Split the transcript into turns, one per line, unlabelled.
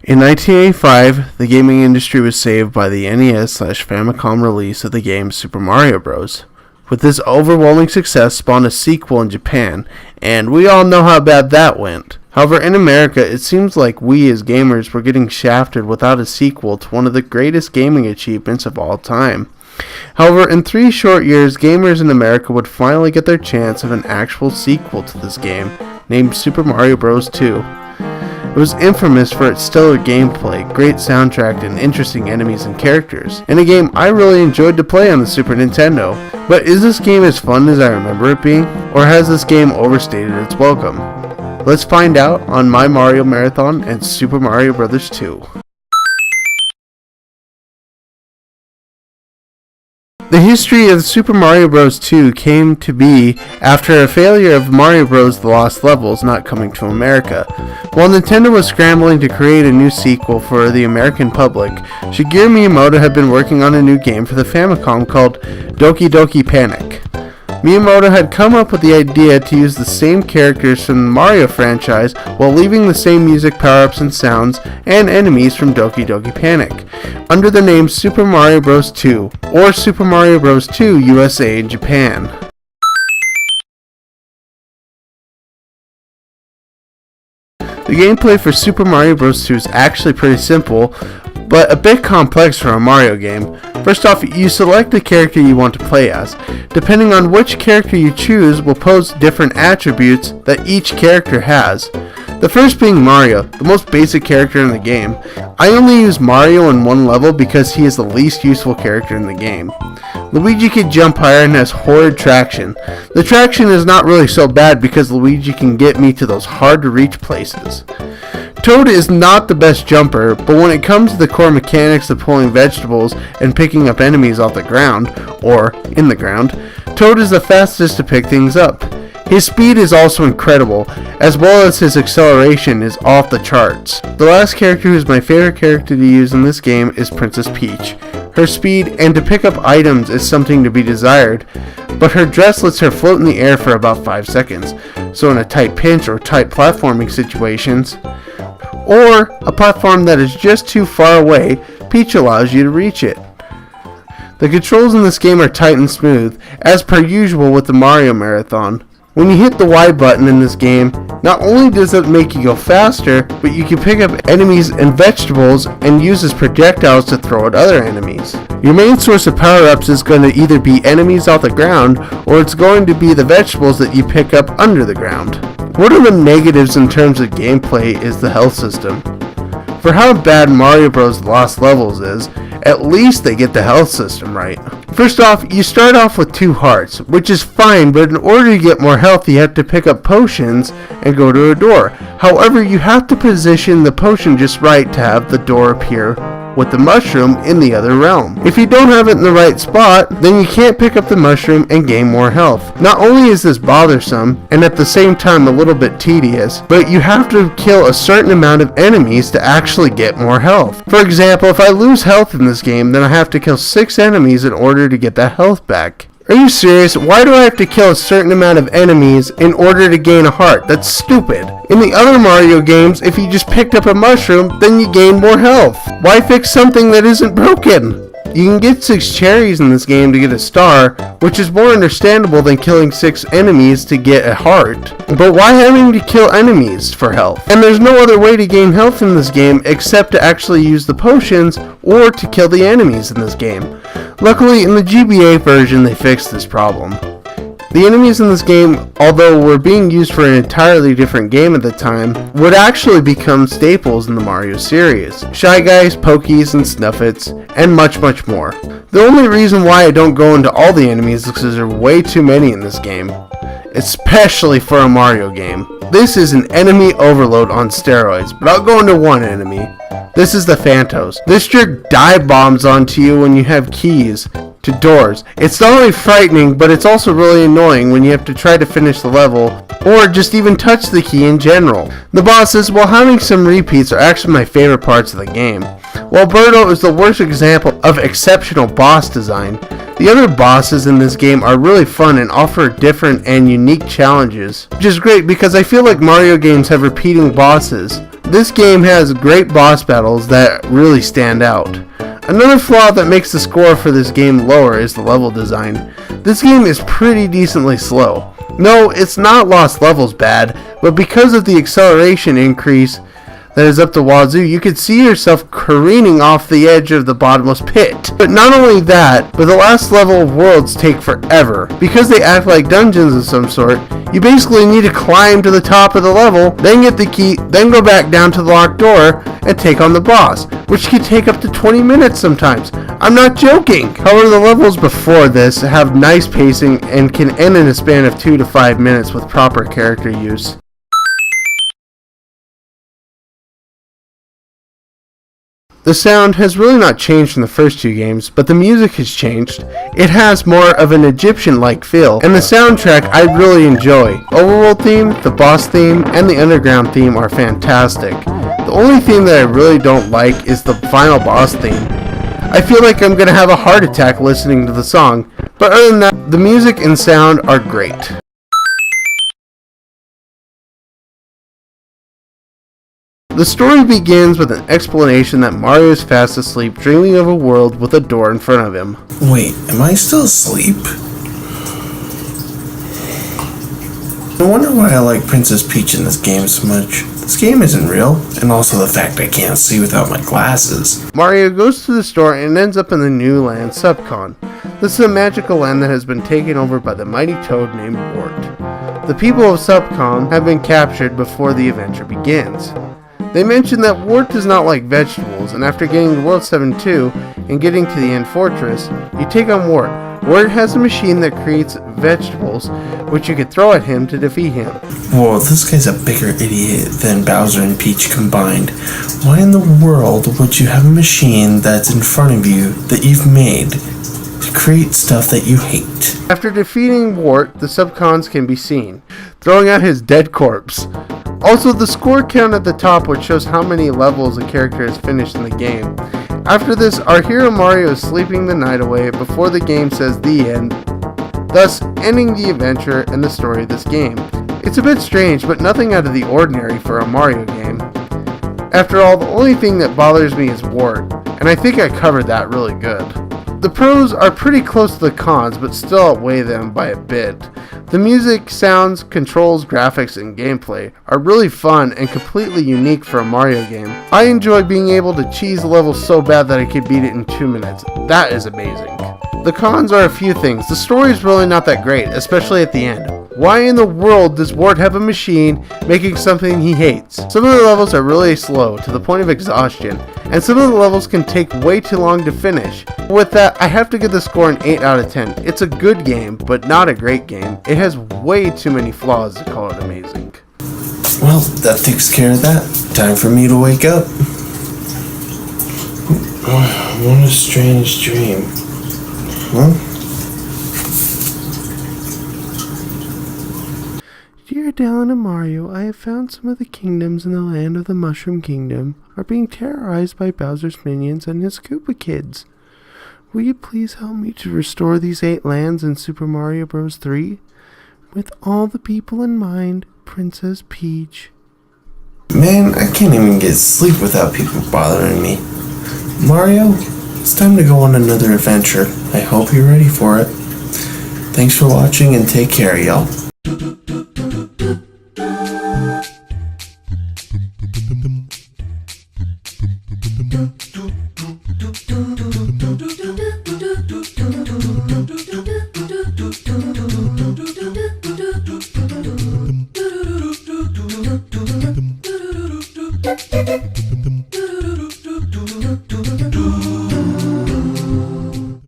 In 1985, the gaming industry was saved by the NES/Famicom release of the game Super Mario Bros. With this overwhelming success spawned a sequel in Japan, and we all know how bad that went. However, in America, it seems like we as gamers were getting shafted without a sequel to one of the greatest gaming achievements of all time. However, in 3 short years, gamers in America would finally get their chance of an actual sequel to this game, named Super Mario Bros. 2. It was infamous for its stellar gameplay, great soundtrack, and interesting enemies and characters, and a game I really enjoyed to play on the Super Nintendo. But is this game as fun as I remember it being, or has this game overstated its welcome? Let's find out on My Mario Marathon and Super Mario Bros. 2. The history of Super Mario Bros. 2 came to be after a failure of Mario Bros. The Lost Levels not coming to America. While Nintendo was scrambling to create a new sequel for the American public, Shigeru Miyamoto had been working on a new game for the Famicom called Doki Doki Panic. Miyamoto had come up with the idea to use the same characters from the Mario franchise while leaving the same music, power-ups, and sounds and enemies from Doki Doki Panic, under the name Super Mario Bros. 2, or Super Mario Bros. 2 USA in Japan. The gameplay for Super Mario Bros. 2 is actually pretty simple, but a bit complex for a Mario game. First off, you select the character you want to play as. Depending on which character you choose will pose different attributes that each character has. The first being Mario, the most basic character in the game. I only use Mario in one level because he is the least useful character in the game. Luigi can jump higher and has horrid traction. The traction is not really so bad because Luigi can get me to those hard to reach places. Toad is not the best jumper, but when it comes to the core mechanics of pulling vegetables and picking up enemies off the ground, or in the ground, Toad is the fastest to pick things up. His speed is also incredible, as well as his acceleration is off the charts. The last character who is my favorite character to use in this game is Princess Peach. Her speed and to pick up items is something to be desired, but her dress lets her float in the air for about 5 seconds, so in a tight pinch or tight platforming situations, or a platform that is just too far away, Peach allows you to reach it. The controls in this game are tight and smooth, as per usual with the Mario Marathon. When you hit the Y button in this game, not only does it make you go faster, but you can pick up enemies and vegetables and use as projectiles to throw at other enemies. Your main source of power-ups is going to either be enemies off the ground, or it's going to be the vegetables that you pick up under the ground. One of the negatives in terms of gameplay is the health system. For how bad Mario Bros. Lost Levels is, at least they get the health system right. First off, you start off with 2 hearts, which is fine, but in order to get more health, you have to pick up potions and go to a door. However, you have to position the potion just right to have the door appear with the mushroom in the other realm. If you don't have it in the right spot, then you can't pick up the mushroom and gain more health. Not only is this bothersome, and at the same time a little bit tedious, but you have to kill a certain amount of enemies to actually get more health. For example, if I lose health in this game, then I have to kill 6 enemies in order to get that health back. Are you serious? Why do I have to kill a certain amount of enemies in order to gain a heart? That's stupid. In the other Mario games, if you just picked up a mushroom, then you gain more health. Why fix something that isn't broken? You can get 6 cherries in this game to get a star, which is more understandable than killing 6 enemies to get a heart. But why having to kill enemies for health? And there's no other way to gain health in this game except to actually use the potions or to kill the enemies in this game. Luckily, in the GBA version, they fixed this problem. The enemies in this game, although were being used for an entirely different game at the time, would actually become staples in the Mario series. Shy Guys, Pokies, and Snuffits, and much more. The only reason why I don't go into all the enemies is because there are way too many in this game, especially for a Mario game. This is an enemy overload on steroids, but I'll go into one enemy. This is the Phantos. This jerk dive bombs onto you when you have keys to doors. It's not only frightening, but it's also really annoying when you have to try to finish the level, or just even touch the key in general. The bosses, while having some repeats, are actually my favorite parts of the game. While Birdo is the worst example of exceptional boss design, the other bosses in this game are really fun and offer different and unique challenges, which is great because I feel like Mario games have repeating bosses, This game has great boss battles that really stand out. Another flaw that makes the score for this game lower is the level design. This game is pretty decently slow. No, it's not Lost Levels bad, but because of the acceleration increase that is up the wazoo, you could see yourself careening off the edge of the bottomless pit. But not only that, but the last level of worlds take forever. Because they act like dungeons of some sort, you basically need to climb to the top of the level, then get the key, then go back down to the locked door, and take on the boss, which can take up to 20 minutes sometimes. I'm not joking! However, the levels before this have nice pacing and can end in a span of 2 to 5 minutes with proper character use. The sound has really not changed in the first two games, but the music has changed. It has more of an Egyptian-like feel, and the soundtrack I really enjoy. Overworld theme, the boss theme, and the underground theme are fantastic. The only theme that I really don't like is the final boss theme. I feel like I'm gonna have a heart attack listening to the song, but other than that, the music and sound are great. The story begins with an explanation that Mario is fast asleep dreaming of a world with a door in front of him.
Wait, am I still asleep? No wonder why I like Princess Peach in this game so much. This game isn't real, and also the fact I can't see without my glasses.
Mario goes to the store and ends up in the new land, Subcon. This is a magical land that has been taken over by the mighty toad named Wart. The people of Subcon have been captured before the adventure begins. They mention that Wart does not like vegetables, and after getting to World 7-2 and getting to the end fortress, you take on Wart. Wart has a machine that creates vegetables, which you could throw at him to defeat him.
Whoa, this guy's a bigger idiot than Bowser and Peach combined. Why in the world would you have a machine that's in front of you that you've made to create stuff that you hate?
After defeating Wart, the Subcons can be seen, throwing out his dead corpse. Also, the score count at the top, which shows how many levels a character has finished in the game. After this, our hero Mario is sleeping the night away before the game says the end, thus ending the adventure and the story of this game. It's a bit strange, but nothing out of the ordinary for a Mario game. After all, the only thing that bothers me is Wart, and I think I covered that really good. The pros are pretty close to the cons, but still outweigh them by a bit. The music, sounds, controls, graphics, and gameplay are really fun and completely unique for a Mario game. I enjoy being able to cheese a level so bad that I could beat it in 2 minutes. That is amazing. The cons are a few things. The story is really not that great, especially at the end. Why in the world does Wart have a machine making something he hates? Some of the levels are really slow, to the point of exhaustion, and some of the levels can take way too long to finish. With that, I have to give the score an 8 out of 10. It's a good game, but not a great game. It has way too many flaws to call it amazing.
Well, that takes care of that. Time for me to wake up. What a strange dream. Huh?
Dear Dallin and Mario, I have found some of the kingdoms in the land of the Mushroom Kingdom are being terrorized by Bowser's minions and his Koopa kids. Will you please help me to restore these 8 lands in Super Mario Bros. 3? With all the people in mind, Princess Peach.
Man, I can't even get sleep without people bothering me. Mario, it's time to go on another adventure. I hope you're ready for it. Thanks for watching and take care, y'all.
Dum